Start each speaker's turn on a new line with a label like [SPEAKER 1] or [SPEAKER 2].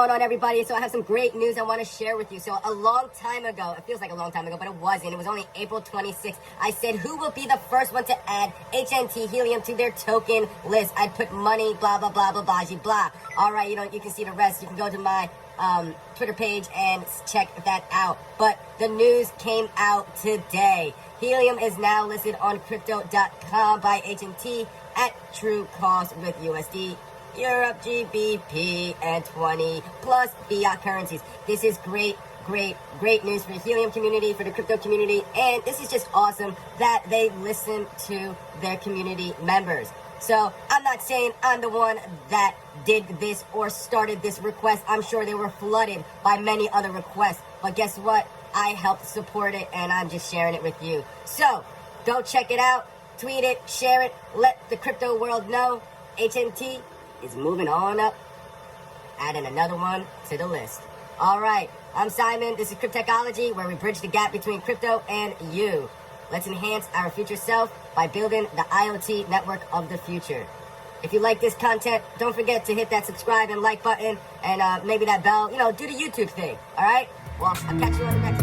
[SPEAKER 1] going on, everybody? So I have some great news I want to share with you. So a long time ago, it feels like a long time ago, but it wasn't. It was only April 26th. I said, who will be the first one to add HNT Helium to their token list? I'd put money, blah, blah, blah, blah, blah, blah. All right, you can see the rest. You can go to my Twitter page and check that out. But the news came out today. Helium is now listed on crypto.com by HNT at true cost with USD, Europe, GBP, and 20 plus fiat currencies. This is great news for the Helium community, for the crypto community, and this is just awesome that they listen to their community members. So I'm not saying I'm the one that did this or started this request. I'm sure they were flooded by many other requests, but guess what? I helped support it, and I'm just sharing it with you. So go check it out, tweet it, share it, let the crypto world know HNT is moving on up, adding another one to the list. All right, I'm Simon. This is Cryptechology, where we bridge the gap between crypto and you. Let's enhance our future self by building the IoT network of the future. If you like this content, don't forget to hit that subscribe and like button and maybe that bell. Do the YouTube thing, all right? Well, I'll catch you on the next